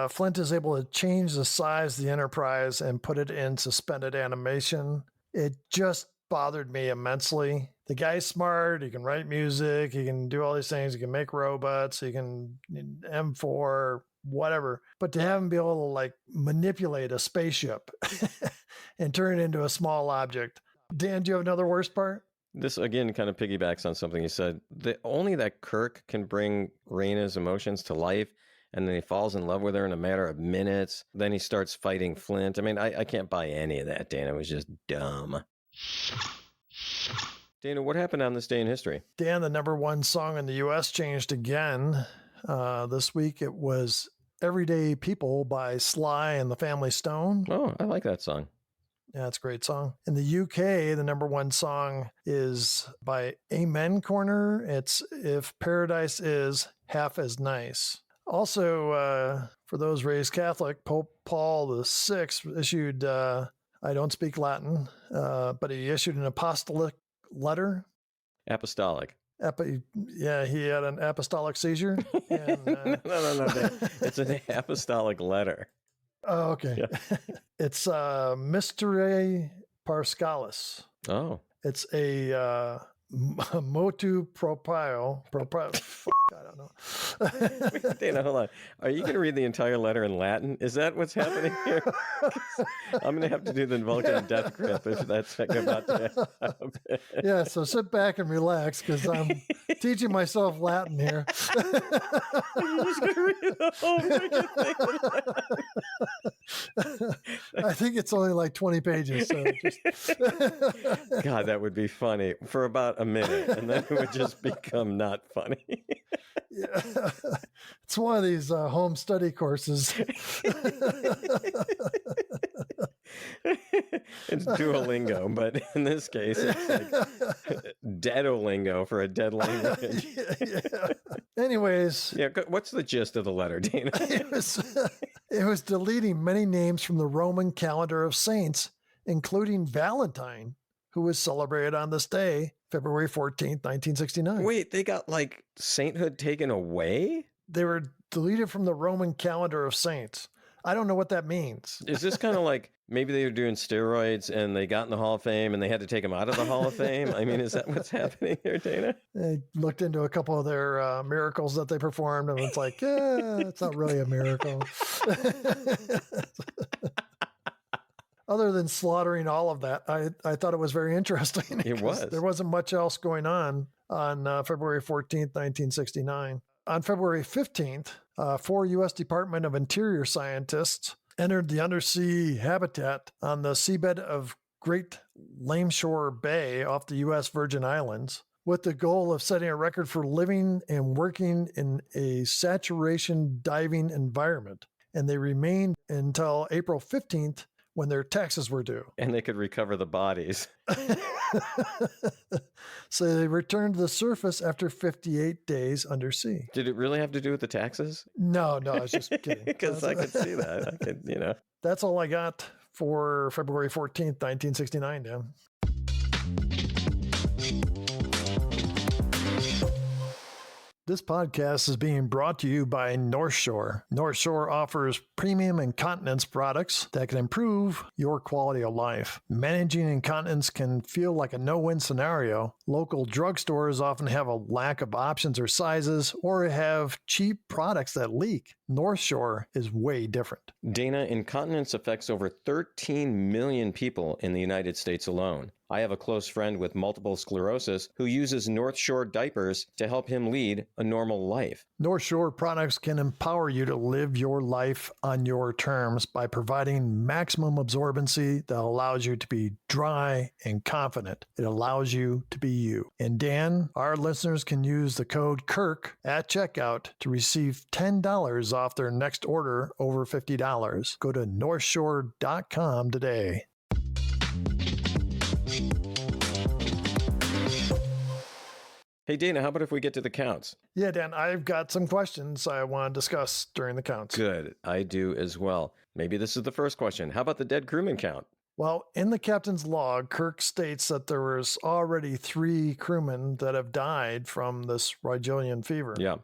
Flint is able to change the size of the Enterprise and put it in suspended animation. It just bothered me immensely. The guy's smart. He can write music. He can do all these things. He can make robots. He can M4, whatever. But to have him be able to manipulate a spaceship and turn it into a small object. Dan, do you have another worst part? This, again, kind of piggybacks on something you said. Only that Kirk can bring Raina's emotions to life, and then he falls in love with her in a matter of minutes. Then he starts fighting Flint. I mean, I can't buy any of that, Dana. It was just dumb. Dana, what happened on this day in history? Dan, the number one song in the U.S. changed again. This week it was Everyday People by Sly and the Family Stone. Oh, I like that song. Yeah, it's a great song. In the UK, the number one song is by Amen Corner. It's If Paradise Is Half as Nice. Also, for those raised Catholic, Pope Paul VI issued, I don't speak Latin, but he issued an apostolic letter. Apostolic. Yeah, he had an apostolic seizure. And, No. It's an apostolic letter. Oh, okay. Yeah. It's Mystery Paschalis. Oh. It's a motu proprio. I don't know. Dana, hold on. Are you going to read the entire letter in Latin? Is that what's happening here? I'm going to have to do the Vulcan death grip if that's about to happen. Yeah, so sit back and relax because I'm teaching myself Latin here. You're just going to read the whole freaking thing. I think it's only like 20 pages. So just... God, that would be funny for about a minute, and then it would just become not funny. Yeah. It's one of these home study courses. It's Duolingo, but in this case, it's like Deadolingo for a dead language. Yeah. Anyways. Yeah, what's the gist of the letter, Dana? It was deleting many names from the Roman calendar of saints, including Valentine, who was celebrated on this day, February 14th, 1969. Wait, they got like sainthood taken away? They were deleted from the Roman calendar of saints. I don't know what that means. Is this kind of like maybe they were doing steroids and they got in the Hall of Fame and they had to take them out of the Hall of Fame? I mean, is that what's happening here, Dana? They looked into a couple of their miracles that they performed, and it's like, yeah, it's not really a miracle. Other than slaughtering all of that, I thought it was very interesting. It was. There wasn't much else going on February 14th, 1969. On February 15th, 4 U.S. Department of Interior scientists entered the undersea habitat on the seabed of Great Lameshore Bay off the U.S. Virgin Islands with the goal of setting a record for living and working in a saturation diving environment. And they remained until April 15th, when their taxes were due. And they could recover the bodies. So they returned to the surface after 58 days undersea. Did it really have to do with the taxes? No, I was just kidding. Because I could see that. That's all I got for February 14th, 1969, Dan. This podcast is being brought to you by North Shore. North Shore offers premium incontinence products that can improve your quality of life. Managing incontinence can feel like a no-win scenario. Local drugstores often have a lack of options or sizes, or have cheap products that leak. North Shore is way different. Dana, incontinence affects over 13 million people in the United States alone. I have a close friend with multiple sclerosis who uses North Shore diapers to help him lead a normal life. North Shore products can empower you to live your life on your terms by providing maximum absorbency that allows you to be dry and confident. It allows you to be you. And Dan, our listeners can use the code KIRK at checkout to receive $10 off their next order over $50. Go to northshore.com today. Hey, Dana, how about if we get to the counts? Yeah, Dan, I've got some questions I want to discuss during the counts. Good. I do as well. Maybe this is the first question. How about the dead crewman count? Well, in the captain's log, Kirk states that there was already 3 crewmen that have died from this Rigelian fever. Yeah.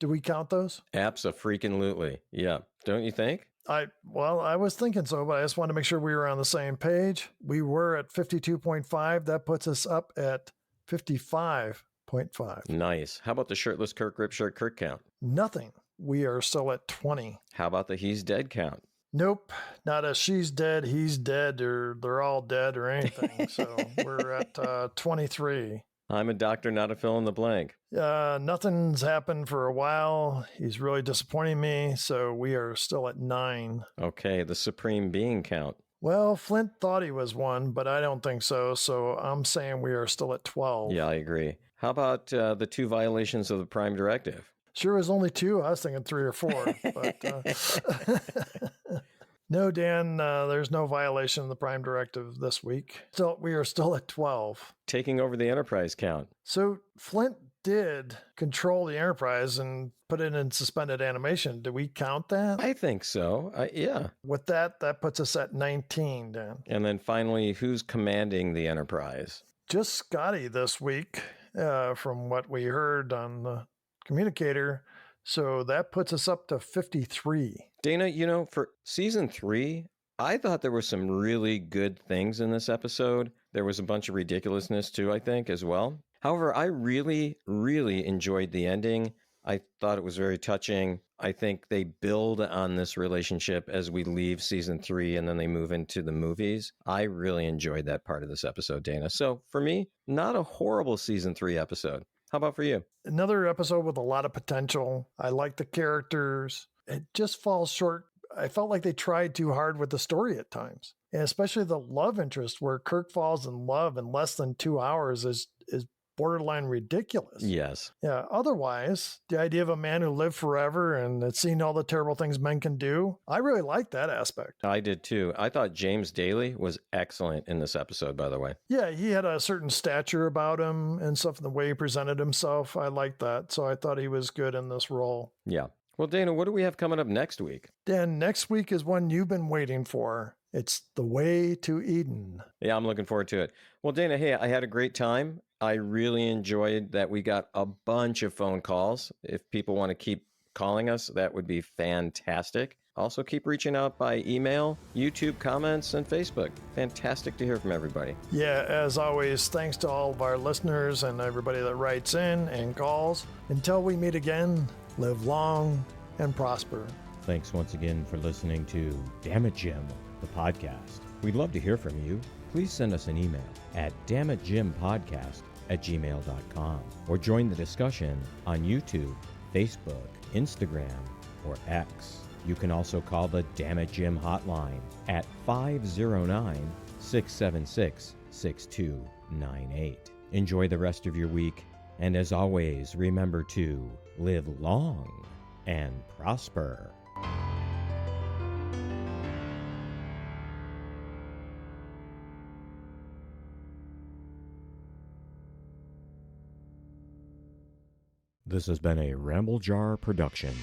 Do we count those? Abso-freaking-lutely. Yeah. Don't you think? I was thinking so, but I just wanted to make sure we were on the same page. We were at 52.5. That puts us up at 55.5. Nice. How about the shirtless Kirk Ripshirt Kirk count? Nothing. We are still at 20. How about the he's dead count? Nope. Not a she's dead, he's dead, or they're all dead or anything. So we're at 23. I'm a doctor, not a fill in the blank. Nothing's happened for a while. He's really disappointing me. So we are still at 9. Okay. The supreme being count. Well, Flint thought he was 1, but I don't think so. So I'm saying we are still at 12. Yeah, I agree. How about the 2 violations of the Prime Directive? Sure was only 2. I was thinking 3 or 4. But no, Dan, there's no violation of the Prime Directive this week. We are still at 12. Taking over the Enterprise count. So Flint did control the Enterprise and put it in suspended animation. Do we count that? I think so. Yeah. With that puts us at 19, Dan. And then finally, who's commanding the Enterprise? Just Scotty this week, from what we heard on the communicator. So that puts us up to 53. Dana, for season 3, I thought there were some really good things in this episode. There was a bunch of ridiculousness too, I think, as well. However, I really, really enjoyed the ending. I thought it was very touching. I think they build on this relationship as we leave season 3 and then they move into the movies. I really enjoyed that part of this episode, Dana. So for me, not a horrible season 3 episode. How about for you? Another episode with a lot of potential. I like the characters. It just falls short. I felt like they tried too hard with the story at times. And especially the love interest where Kirk falls in love in less than 2 hours is borderline ridiculous. Yes. Yeah. Otherwise, the idea of a man who lived forever and had seen all the terrible things men can do, I really liked that aspect. I did too. I thought James Daly was excellent in this episode, by the way. Yeah, he had a certain stature about him and stuff, the way he presented himself. I liked that. So I thought he was good in this role. Yeah. Well, Dana, what do we have coming up next week? Dan, next week is one you've been waiting for. It's The Way to Eden. Yeah, I'm looking forward to it. Well, Dana, hey, I had a great time. I really enjoyed that we got a bunch of phone calls. If people want to keep calling us, that would be fantastic. Also, keep reaching out by email, YouTube comments, and Facebook. Fantastic to hear from everybody. Yeah, as always, thanks to all of our listeners and everybody that writes in and calls. Until we meet again, live long and prosper. Thanks once again for listening to Damn It Jim, the podcast. We'd love to hear from you. Please send us an email at dammitjimpodcast@gmail.com or join the discussion on YouTube, Facebook, Instagram, or X. You can also call the Damn It Jim hotline at 509-676-6298. Enjoy the rest of your week, and as always, remember to live long and prosper. This has been a Ramble Jar production.